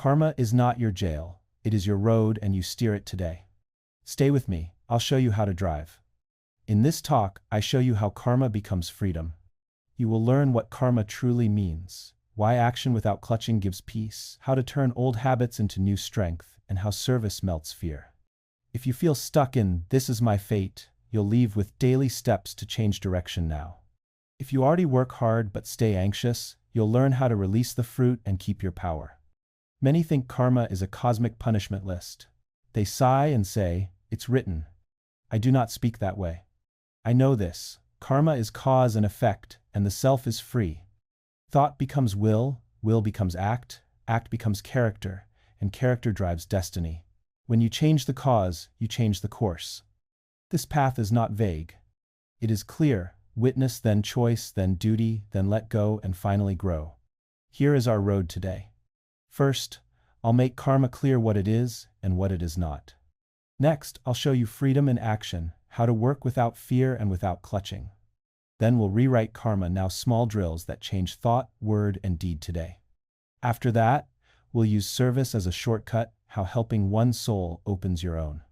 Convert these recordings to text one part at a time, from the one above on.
Karma is not your jail, it is your road and you steer it today. Stay with me, I'll show you how to drive. In this talk, I show you how karma becomes freedom. You will learn what karma truly means, why action without clutching gives peace, how to turn old habits into new strength, and how service melts fear. If you feel stuck in "this is my fate," you'll leave with daily steps to change direction now. If you already work hard but stay anxious, you'll learn how to release the fruit and keep your power. Many think karma is a cosmic punishment list. They sigh and say, "It's written." I do not speak that way. I know this. Karma is cause and effect, and the self is free. Thought becomes will, will becomes act, act becomes character, and character drives destiny. When you change the cause, you change the course. This path is not vague. It is clear: witness, then choice, then duty, then let go, and finally grow. Here is our road today. First, I'll make karma clear what it is and what it is not. Next, I'll show you freedom in action, how to work without fear and without clutching. Then we'll rewrite karma, now small drills that change thought, word, and deed today. After that, we'll use service as a shortcut, how helping one soul opens your own.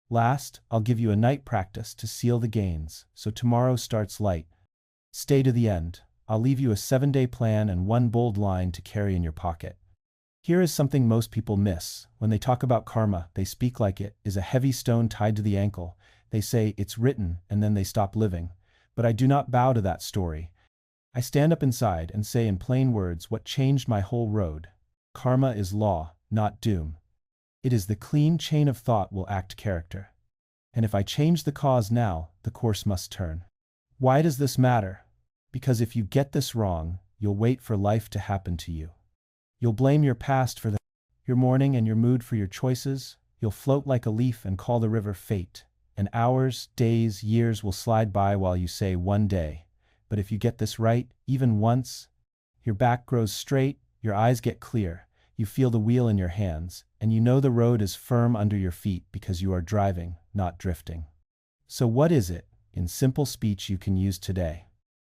Last, I'll give you a night practice to seal the gains, so tomorrow starts light. Stay to the end. I'll leave you a 7-day plan and one bold line to carry in your pocket. Here is something most people miss. When they talk about karma, they speak like it is a heavy stone tied to the ankle. They say it's written, and then they stop living. But I do not bow to that story. I stand up inside and say in plain words what changed my whole road. Karma is law, not doom. It is the clean chain of thought will act character. And if I change the cause now, the course must turn. Why does this matter? Because if you get this wrong, you'll wait for life to happen to you. You'll blame your past for your morning and your mood for your choices. You'll float like a leaf and call the river fate. And hours, days, years will slide by while you say one day. But if you get this right, even once, your back grows straight, your eyes get clear, you feel the wheel in your hands, and you know the road is firm under your feet because you are driving, not drifting. So what is it, in simple speech, you can use today?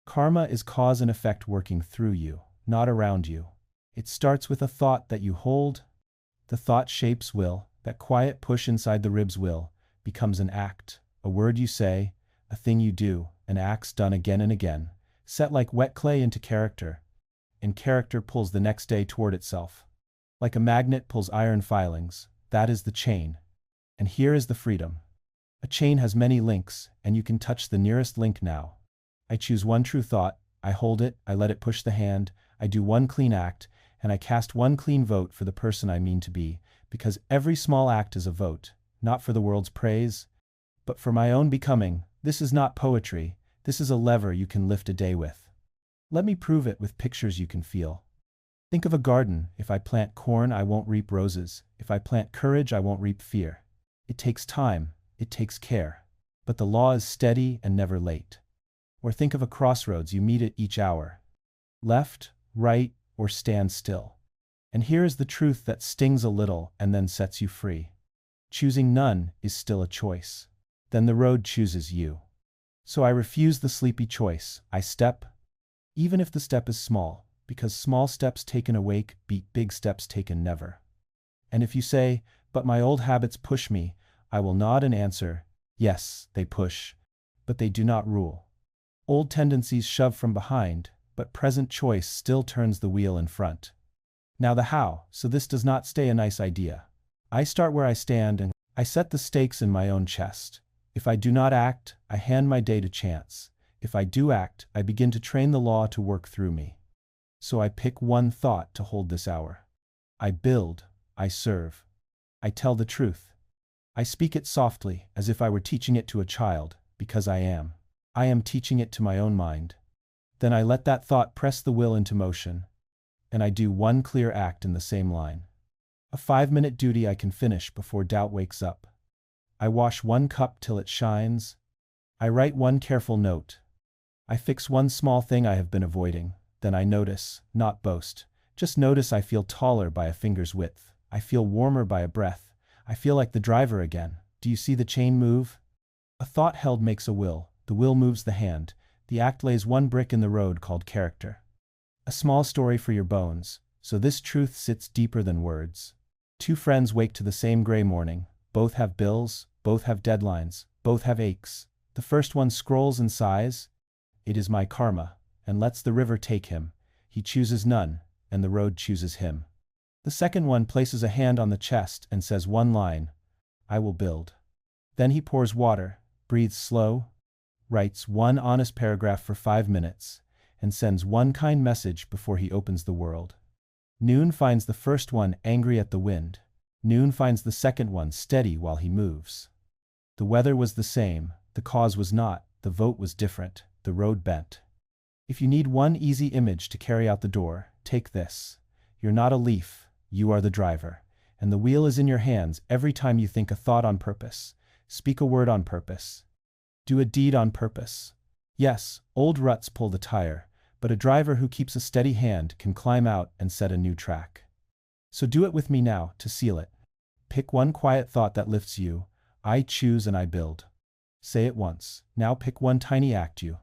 Karma is cause and effect working through you, not around you. It starts with a thought that you hold. The thought shapes will, that quiet push inside the ribs will, becomes an act, a word you say, a thing you do, an acts done again and again, set like wet clay into character, and character pulls the next day toward itself. Like a magnet pulls iron filings, that is the chain. And here is the freedom. A chain has many links, and you can touch the nearest link now. I choose one true thought, I hold it, I let it push the hand, I do one clean act, and I cast one clean vote for the person I mean to be, because every small act is a vote, not for the world's praise, but for my own becoming. This is not poetry, this is a lever you can lift a day with. Let me prove it with pictures you can feel. Think of a garden. If I plant corn, I won't reap roses. If I plant courage, I won't reap fear. It takes time, it takes care, but the law is steady and never late. Or think of a crossroads, you meet it each hour. Left, right, or stand still. And here is the truth that stings a little and then sets you free. Choosing none is still a choice. Then the road chooses you. So I refuse the sleepy choice. I step, even if the step is small, because small steps taken awake beat big steps taken never. And if you say, "But my old habits push me," I will nod and answer, yes, they push, but they do not rule. Old tendencies shove from behind, but present choice still turns the wheel in front. Now the how, so this does not stay a nice idea. I start where I stand and I set the stakes in my own chest. If I do not act, I hand my day to chance. If I do act, I begin to train the law to work through me. So I pick one thought to hold this hour. I build, I serve. I tell the truth. I speak it softly, as if I were teaching it to a child, because I am. I am teaching it to my own mind. Then I let that thought press the will into motion, and I do one clear act in the same line. A 5-minute duty I can finish before doubt wakes up. I wash one cup till it shines. I write one careful note. I fix one small thing I have been avoiding. Then I notice, not boast. Just notice I feel taller by a finger's width. I feel warmer by a breath. I feel like the driver again. Do you see the chain move? A thought held makes a will. The will moves the hand. The act lays one brick in the road called character. A small story for your bones. So this truth sits deeper than words. Two friends wake to the same gray morning. Both have bills, both have deadlines, both have aches. The first one scrolls and sighs, "It is my karma," and lets the river take him. He chooses none, and the road chooses him. The second one places a hand on the chest and says one line, "I will build." Then he pours water, breathes slow, writes one honest paragraph for 5 minutes, and sends one kind message before he opens the world. Noon finds the first one angry at the wind. Noon finds the second one steady while he moves. The weather was the same, the cause was not, the vote was different, the road bent. If you need one easy image to carry out the door, take this. You're not a leaf, you are the driver, and the wheel is in your hands every time you think a thought on purpose, speak a word on purpose, do a deed on purpose. Yes, old ruts pull the tire, but a driver who keeps a steady hand can climb out and set a new track. So do it with me now, to seal it. Pick one quiet thought that lifts you. I choose and I build. Say it once. Now pick one tiny act you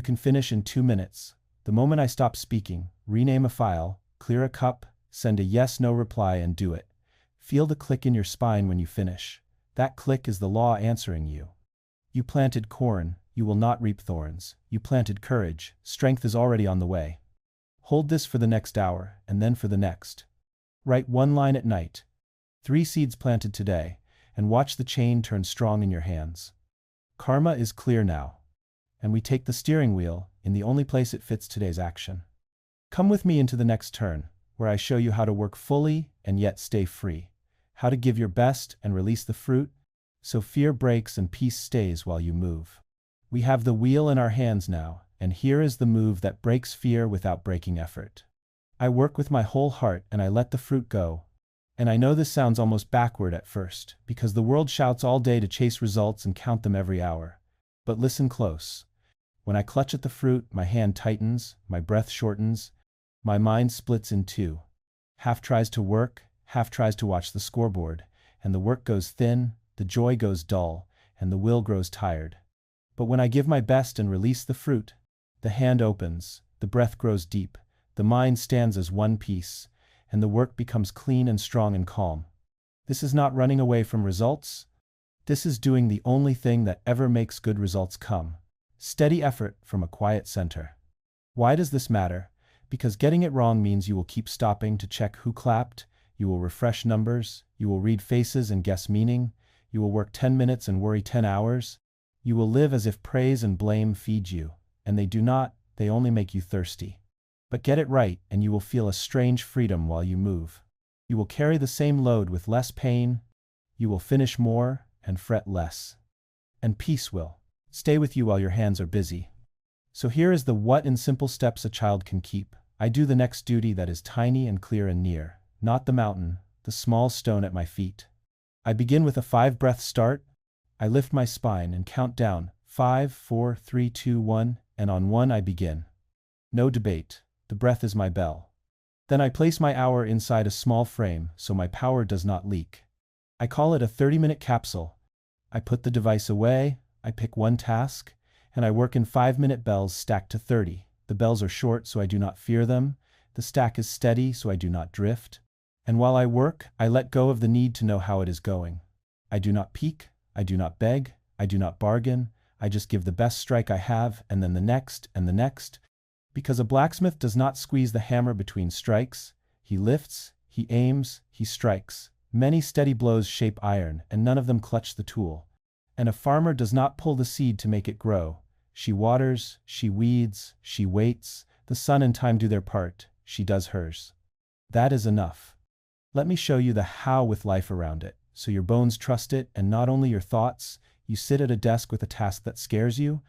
can finish in 2 minutes. The moment I stop speaking, rename a file, clear a cup, send a yes/no reply and do it. Feel the click in your spine when you finish. That click is the law answering you. You planted corn, you will not reap thorns. You planted courage, strength is already on the way. Hold this for the next hour, and then for the next. Write one line at night. 3 seeds planted today, and watch the chain turn strong in your hands. Karma is clear now. And we take the steering wheel in the only place it fits today's action. Come with me into the next turn, where I show you how to work fully and yet stay free. How to give your best and release the fruit, so fear breaks and peace stays while you move. We have the wheel in our hands now, and here is the move that breaks fear without breaking effort. I work with my whole heart and I let the fruit go. And I know this sounds almost backward at first, because the world shouts all day to chase results and count them every hour. But listen close. When I clutch at the fruit, my hand tightens, my breath shortens, my mind splits in two. Half tries to work, half tries to watch the scoreboard, and the work goes thin, the joy goes dull, and the will grows tired. But when I give my best and release the fruit, the hand opens, the breath grows deep, the mind stands as one piece, and the work becomes clean and strong and calm. This is not running away from results. This is doing the only thing that ever makes good results come. Steady effort from a quiet center. Why does this matter? Because getting it wrong means you will keep stopping to check who clapped, you will refresh numbers, you will read faces and guess meaning, you will work 10 minutes and worry 10 hours. You will live as if praise and blame feed you, and they do not, they only make you thirsty. But get it right and you will feel a strange freedom while you move. You will carry the same load with less pain, you will finish more and fret less. And peace will stay with you while your hands are busy. So here is the what in simple steps a child can keep. I do the next duty that is tiny and clear and near, not the mountain, the small stone at my feet. I begin with a 5-breath start. I lift my spine and count down 5, 4, 3, 2, 1, and on 1 I begin. No debate, the breath is my bell. Then I place my hour inside a small frame so my power does not leak. I call it a 30-minute capsule. I put the device away, I pick one task, and I work in 5-minute bells stacked to 30. The bells are short so I do not fear them, the stack is steady so I do not drift. And while I work, I let go of the need to know how it is going. I do not peek, I do not beg, I do not bargain, I just give the best strike I have and then the next and the next. Because a blacksmith does not squeeze the hammer between strikes, he lifts, he aims, he strikes. Many steady blows shape iron and none of them clutch the tool. And a farmer does not pull the seed to make it grow. She waters, she weeds, she waits, the sun and time do their part, she does hers. That is enough. Let me show you the how with life around it, so your bones trust it and not only your thoughts. You sit at a desk with a task that scares you.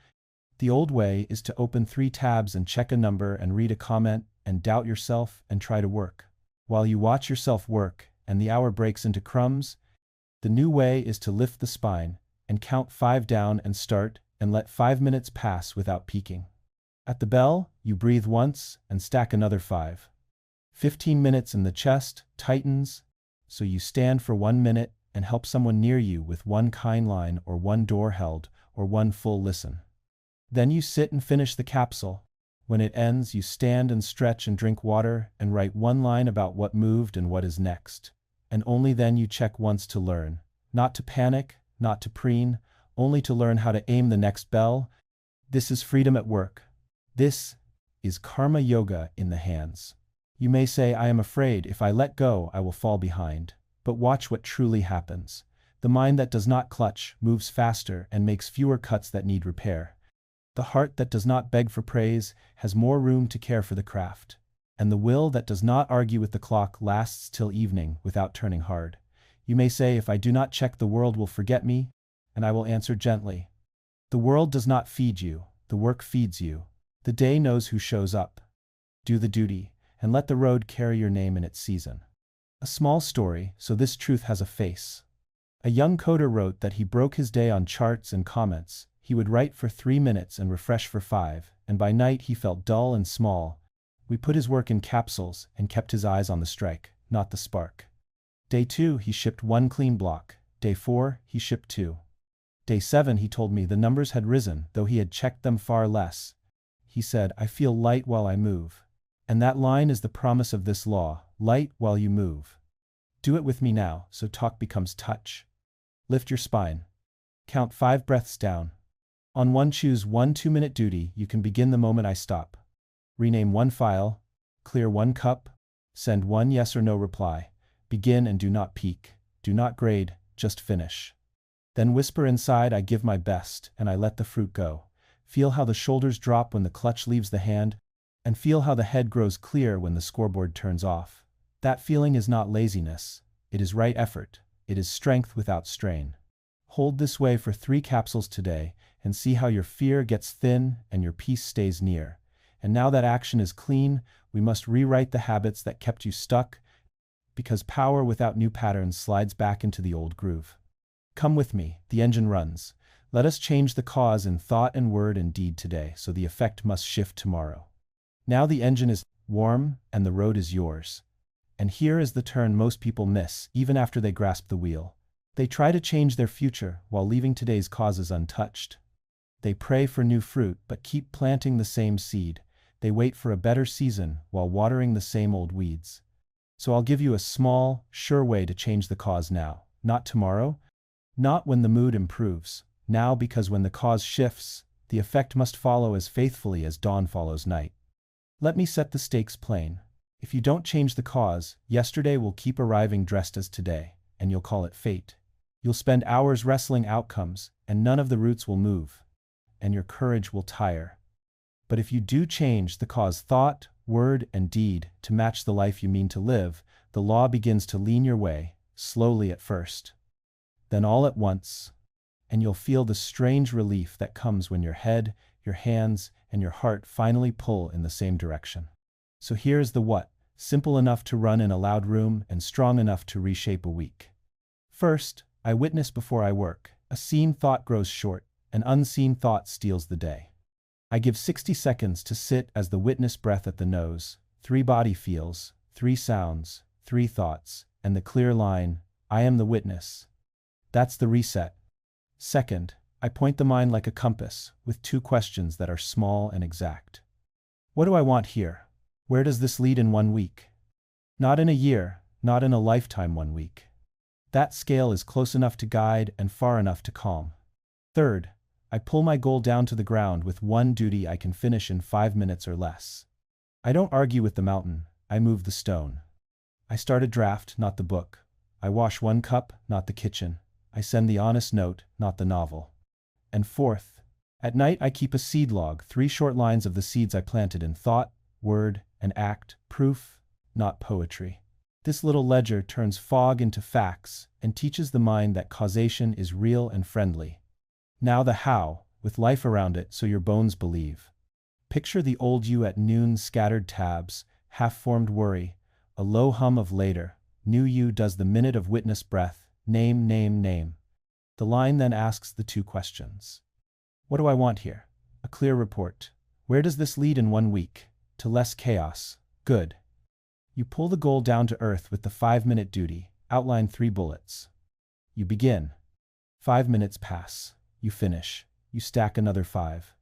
The old way is to open 3 tabs and check a number and read a comment and doubt yourself and try to work. While you watch yourself work and the hour breaks into crumbs, the new way is to lift the spine and count 5 down and start and let 5 minutes pass without peeking. At the bell, you breathe once and stack another 5. 15 minutes in the chest tightens, so you stand for 1 minute and help someone near you with one kind line or one door held or one full listen. Then you sit and finish the capsule. When it ends, you stand and stretch and drink water and write one line about what moved and what is next. And only then you check once to learn. Not to panic, not to preen, only to learn how to aim the next bell. This is freedom at work. This is karma yoga in the hands. You may say, I am afraid if I let go, I will fall behind. But watch what truly happens. The mind that does not clutch moves faster and makes fewer cuts that need repair. The heart that does not beg for praise has more room to care for the craft. And the will that does not argue with the clock lasts till evening without turning hard. You may say, if I do not check, the world will forget me, and I will answer gently. The world does not feed you, the work feeds you. The day knows who shows up. Do the duty, and let the road carry your name in its season. A small story, so this truth has a face. A young coder wrote that he broke his day on charts and comments. He would write for 3 minutes and refresh for 5, and by night he felt dull and small. We put his work in capsules and kept his eyes on the strike, not the spark. Day 2, he shipped 1 clean block. Day 4, he shipped 2. Day 7, he told me the numbers had risen, though he had checked them far less. He said, I feel light while I move. And that line is the promise of this law, light while you move. Do it with me now, so talk becomes touch. Lift your spine. Count 5 breaths down. On 1, choose 1 2-minute duty. You can begin the moment I stop. Rename 1 file. Clear 1 cup. Send 1 yes or no reply. Begin and do not peek. Do not grade, just finish. Then whisper inside, I give my best, and I let the fruit go. Feel how the shoulders drop when the clutch leaves the hand, and feel how the head grows clear when the scoreboard turns off. That feeling is not laziness. It is right effort. It is strength without strain. Hold this way for 3 capsules today, and see how your fear gets thin and your peace stays near. And now that action is clean, we must rewrite the habits that kept you stuck, because power without new patterns slides back into the old groove. Come with me, the engine runs. Let us change the cause in thought and word and deed today, so the effect must shift tomorrow. Now the engine is warm and the road is yours. And here is the turn most people miss, even after they grasp the wheel. They try to change their future while leaving today's causes untouched. They pray for new fruit but keep planting the same seed. They wait for a better season while watering the same old weeds. So I'll give you a small, sure way to change the cause now. Not tomorrow, not when the mood improves. Now, because when the cause shifts, the effect must follow as faithfully as dawn follows night. Let me set the stakes plain. If you don't change the cause, yesterday will keep arriving dressed as today, and you'll call it fate. You'll spend hours wrestling outcomes, and none of the roots will move, and your courage will tire. But if you do change the cause, thought, word, and deed to match the life you mean to live, the law begins to lean your way, slowly at first. Then all at once, and you'll feel the strange relief that comes when your head, your hands, and your heart finally pull in the same direction. So here's the what, simple enough to run in a loud room and strong enough to reshape a week. First, I witness before I work. A seen thought grows short, an unseen thought steals the day. I give 60 seconds to sit as the witness, breath at the nose, 3 body feels, 3 sounds, 3 thoughts, and the clear line, I am the witness. That's the reset. Second, I point the mind like a compass, with 2 questions that are small and exact. What do I want here? Where does this lead in 1 week? Not in a year, not in a lifetime, 1 week. That scale is close enough to guide and far enough to calm. Third, I pull my goal down to the ground with 1 duty I can finish in 5 minutes or less. I don't argue with the mountain, I move the stone. I start a draft, not the book. I wash 1 cup, not the kitchen. I send the honest note, not the novel. And fourth, at night I keep a seed log, 3 short lines of the seeds I planted in thought, word, and act, proof, not poetry. This little ledger turns fog into facts and teaches the mind that causation is real and friendly. Now the how, with life around it so your bones believe. Picture the old you at noon, scattered tabs, half-formed worry, a low hum of later. New you does the minute of witness breath, name, name, name. The line then asks the 2 questions. What do I want here? A clear report. Where does this lead in 1 week? To less chaos. Good. You pull the goal down to earth with the 5-minute duty, outline 3 bullets. You begin. 5 minutes pass. You finish. You stack another 5.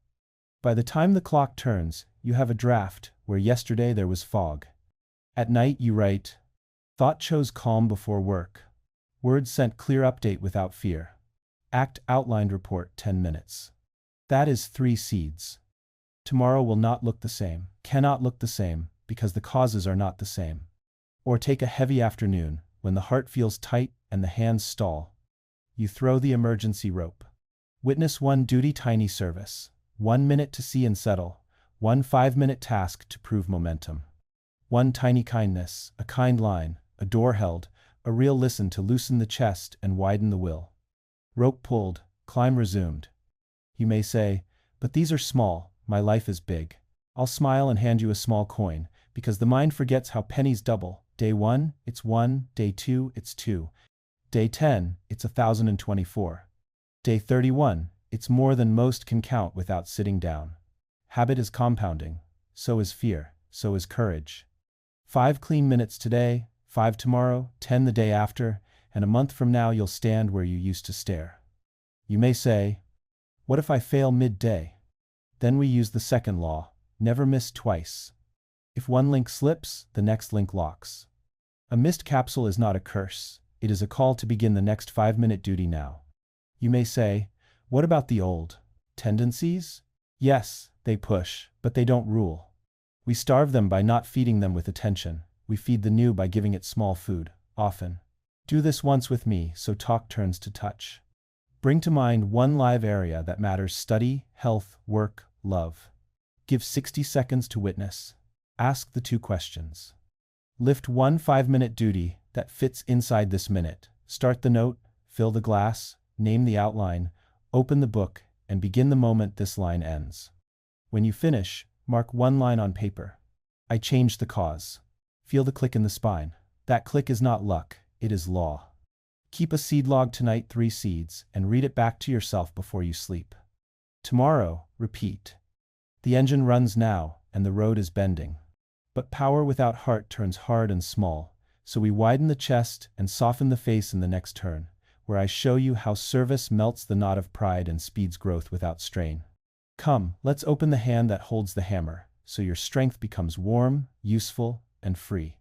By the time the clock turns, you have a draft where yesterday there was fog. At night you write, thought chose calm before work. Words sent clear update without fear. Act outlined report 10 minutes. That is 3 seeds. Tomorrow will not look the same, cannot look the same, because the causes are not the same. Or take a heavy afternoon, when the heart feels tight and the hands stall. You throw the emergency rope. Witness one duty tiny service, 1 minute to see and settle, 1 5-minute task to prove momentum. 1 tiny kindness, a kind line, a door held, a real listen to loosen the chest and widen the will. Rope pulled, climb resumed. You may say, but these are small, my life is big. I'll smile and hand you a small coin, because the mind forgets how pennies double. Day 1, it's 1, day 2, it's 2. Day 10, it's 1,024. Day 31, it's more than most can count without sitting down. Habit is compounding, so is fear, so is courage. 5 clean minutes today, 5 tomorrow, 10 the day after, and a month from now you'll stand where you used to stare. You may say, what if I fail midday? Then we use the second law, never miss twice. If one link slips, the next link locks. A missed capsule is not a curse, it is a call to begin the next 5-minute duty now. You may say, what about the old tendencies? Yes, they push, but they don't rule. We starve them by not feeding them with attention. We feed the new by giving it small food, often. Do this once with me so talk turns to touch. Bring to mind one live area that matters: study, health, work, love. Give 60 seconds to witness. Ask the 2 questions. Lift one 5-minute duty that fits inside this minute. Start the note, fill the glass, name the outline, open the book, and begin the moment this line ends. When you finish, mark one line on paper. I changed the cause. Feel the click in the spine. That click is not luck, it is law. Keep a seed log tonight, 3 seeds, and read it back to yourself before you sleep. Tomorrow, repeat. The engine runs now, and the road is bending. But power without heart turns hard and small, so we widen the chest and soften the face in the next turn, where I show you how service melts the knot of pride and speeds growth without strain. Come, let's open the hand that holds the hammer, so your strength becomes warm, useful, and free.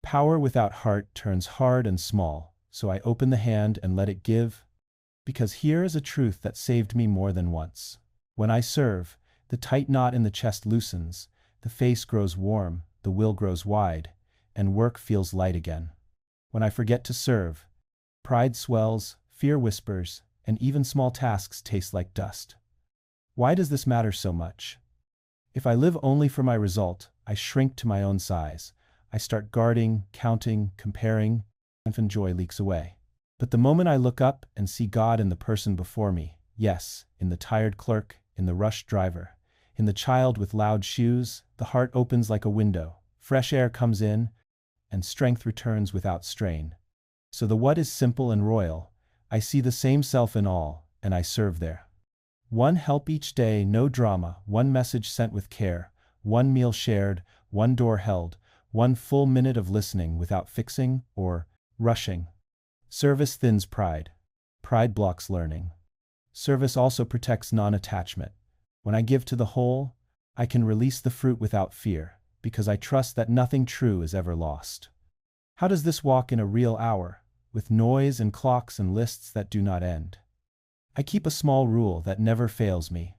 Power without heart turns hard and small, so I open the hand and let it give, because here is a truth that saved me more than once. When I serve, the tight knot in the chest loosens, the face grows warm, the will grows wide, and work feels light again. When I forget to serve, pride swells, fear whispers, and even small tasks taste like dust. Why does this matter so much? If I live only for my result, I shrink to my own size. I start guarding, counting, comparing, and joy leaks away. But the moment I look up and see God in the person before me, yes, in the tired clerk, in the rushed driver, in the child with loud shoes, the heart opens like a window, fresh air comes in, and strength returns without strain. So the what is simple and royal. I see the same self in all, and I serve there. One help each day, no drama, one message sent with care, one meal shared, one door held, one full minute of listening without fixing or rushing. Service thins pride. Pride blocks learning. Service also protects non-attachment. When I give to the whole, I can release the fruit without fear, because I trust that nothing true is ever lost. How does this walk in a real hour, with noise and clocks and lists that do not end? I keep a small rule that never fails me.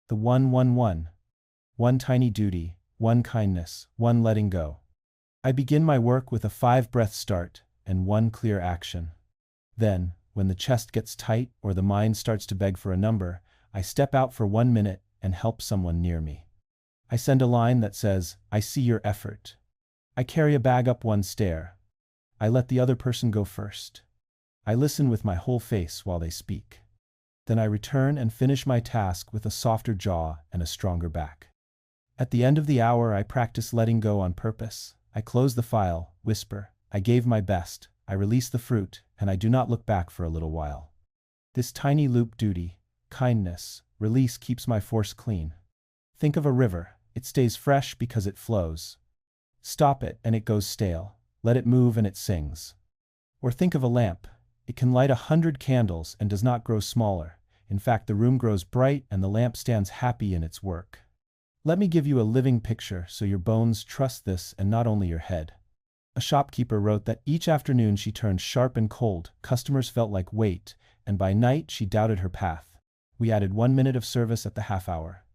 The 1-1-1. One tiny duty, one kindness, one letting go. I begin my work with a 5-breath start and one clear action. Then, when the chest gets tight or the mind starts to beg for a number, I step out for 1 minute and help someone near me. I send a line that says, I see your effort. I carry a bag up one stair. I let the other person go first. I listen with my whole face while they speak. Then I return and finish my task with a softer jaw and a stronger back. At the end of the hour, I practice letting go on purpose. I close the file, whisper, I gave my best, I release the fruit, and I do not look back for a little while. This tiny loop duty, kindness, release keeps my force clean. Think of a river, it stays fresh because it flows. Stop it and it goes stale, let it move and it sings. Or think of a lamp, it can light 100 candles and does not grow smaller. In fact, the room grows bright and the lamp stands happy in its work. Let me give you a living picture so your bones trust this and not only your head. A shopkeeper wrote that each afternoon she turned sharp and cold, customers felt like weight, and by night she doubted her path. We added 1 minute of service at the half hour.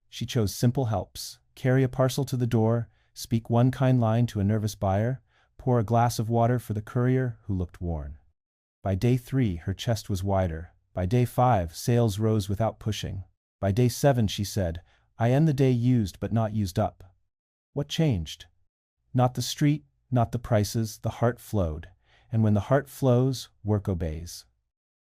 She chose simple helps: carry a parcel to the door, speak one kind line to a nervous buyer, pour a glass of water for the courier who looked worn. By day 3, her chest was wider. By day 5, sales rose without pushing. By day 7, she said, "I end the day used but not used up." What changed? Not the street, not the prices, the heart flowed. And when the heart flows, work obeys.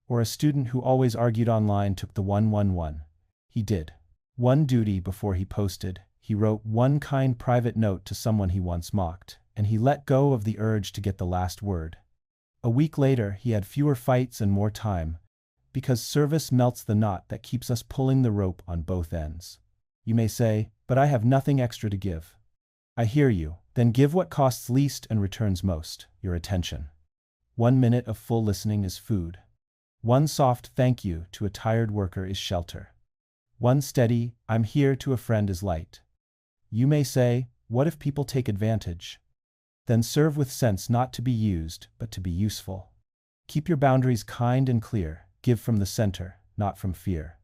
Or a student who always argued online took the 111. He did one duty before he posted. He wrote one kind private note to someone he once mocked, and he let go of the urge to get the last word. A week later, he had fewer fights and more time, because service melts the knot that keeps us pulling the rope on both ends. You may say, "But I have nothing extra to give." I hear you. Then give what costs least and returns most: your attention. 1 minute of full listening is food. One soft thank you to a tired worker is shelter. One steady "I'm here" to a friend is light. You may say, "What if people take advantage?" Then serve with sense, not to be used, but to be useful. Keep your boundaries kind and clear. Give from the center, not from fear.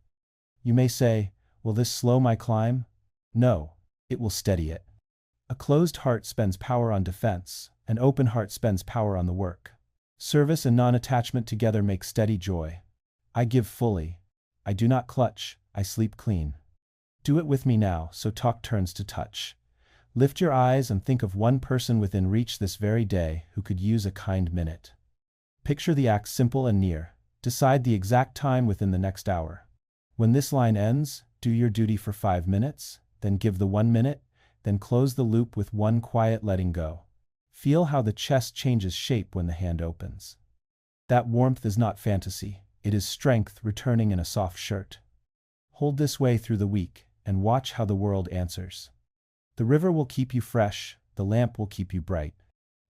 You may say, "Will this slow my climb?" No, it will steady it. A closed heart spends power on defense. An open heart spends power on the work. Service and non-attachment together make steady joy. I give fully. I do not clutch. I sleep clean. Do it with me now, so talk turns to touch. Lift your eyes and think of one person within reach this very day who could use a kind minute. Picture the act simple and near. Decide the exact time within the next hour. When this line ends, do your duty for 5 minutes, then give the 1 minute, then close the loop with one quiet letting go. Feel how the chest changes shape when the hand opens. That warmth is not fantasy, it is strength returning in a soft shirt. Hold this way through the week, and watch how the world answers. The river will keep you fresh, the lamp will keep you bright.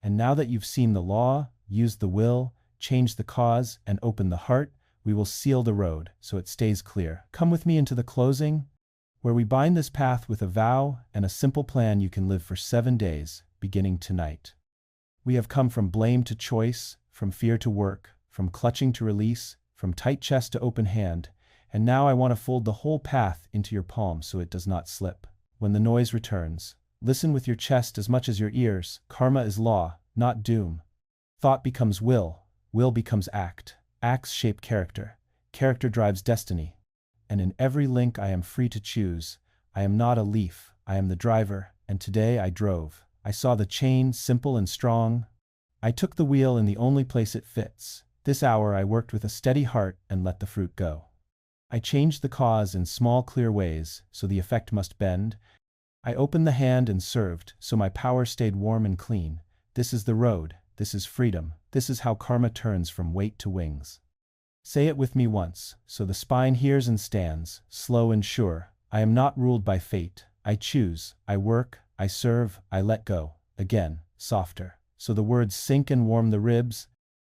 And now that you've seen the law, used the will, changed the cause, and opened the heart, we will seal the road so it stays clear. Come with me into the closing, where we bind this path with a vow and a simple plan you can live for 7 days, beginning tonight. We have come from blame to choice, from fear to work, from clutching to release, from tight chest to open hand, and now I want to fold the whole path into your palm so it does not slip. When the noise returns, listen with your chest as much as your ears. Karma is law, not doom. Thought becomes will, will becomes act. Acts shape character, character drives destiny. And in every link I am free to choose. I am not a leaf, I am the driver, and today I drove. I saw the chain, simple and strong. I took the wheel in the only place it fits. This hour I worked with a steady heart and let the fruit go. I changed the cause in small clear ways, so the effect must bend. I opened the hand and served, so my power stayed warm and clean. This is the road, this is freedom, this is how karma turns from weight to wings. Say it with me once, so the spine hears and stands, slow and sure. I am not ruled by fate. I choose, I work, I serve, I let go. Again, softer, so the words sink and warm the ribs.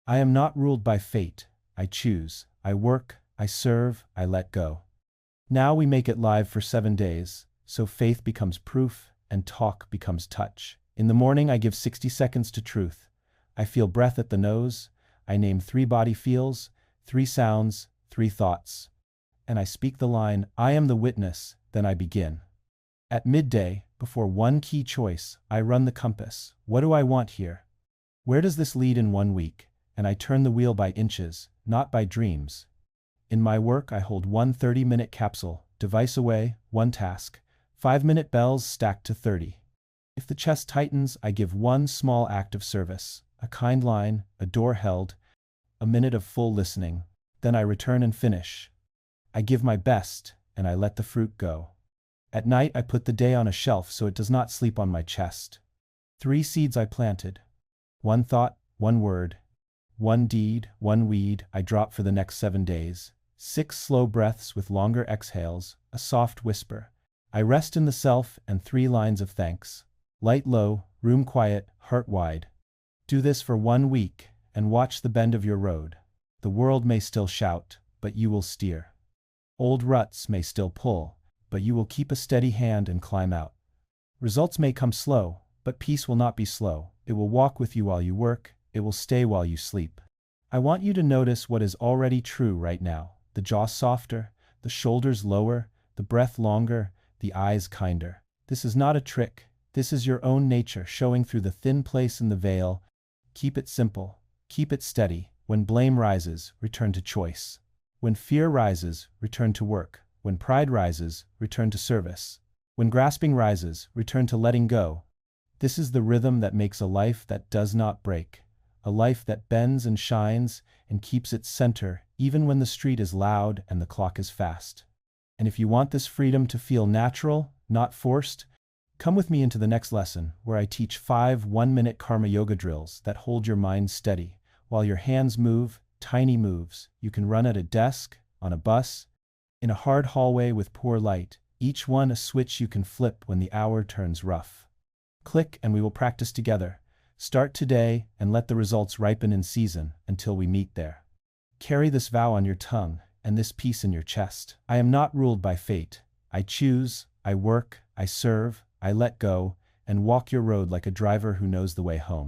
I am not ruled by fate. I choose, I work, I serve, I let go. Now we make it live for 7 days, so faith becomes proof and talk becomes touch. In the morning I give 60 seconds to truth. I feel breath at the nose. I name 3 body feels, 3 sounds, 3 thoughts. And I speak the line, I am the witness, then I begin. At midday, before one key choice, I run the compass. What do I want here? Where does this lead in 1 week? And I turn the wheel by inches, not by dreams. In my work I hold one 30-minute capsule, device away, one task, 5-minute bells stacked to 30. If the chest tightens, I give one small act of service, a kind line, a door held, a minute of full listening. Then I return and finish. I give my best, and I let the fruit go. At night I put the day on a shelf so it does not sleep on my chest. 3 seeds I planted. 1 thought, 1 word, 1 deed, 1 weed I drop for the next 7 days. 6 slow breaths with longer exhales, a soft whisper. I rest in the self and 3 lines of thanks. Light low, room quiet, heart wide. Do this for 1 week, and watch the bend of your road. The world may still shout, but you will steer. Old ruts may still pull, but you will keep a steady hand and climb out. Results may come slow, but peace will not be slow. It will walk with you while you work, it will stay while you sleep. I want you to notice what is already true right now. The jaw softer, the shoulders lower, the breath longer, the eyes kinder. This is not a trick. This is your own nature showing through the thin place in the veil. Keep it simple. Keep it steady. When blame rises, return to choice. When fear rises, return to work. When pride rises, return to service. When grasping rises, return to letting go. This is the rhythm that makes a life that does not break. A life that bends and shines and keeps its center even when the street is loud and the clock is fast. And if you want this freedom to feel natural, not forced, come with me into the next lesson where I teach 5 one-minute karma yoga drills that hold your mind steady. While your hands move, tiny moves. You can run at a desk, on a bus, in a hard hallway with poor light, each one a switch you can flip when the hour turns rough. Click and we will practice together. Start today and let the results ripen in season until we meet there. Carry this vow on your tongue and this peace in your chest. I am not ruled by fate. I choose, I work, I serve, I let go, and walk your road like a driver who knows the way home.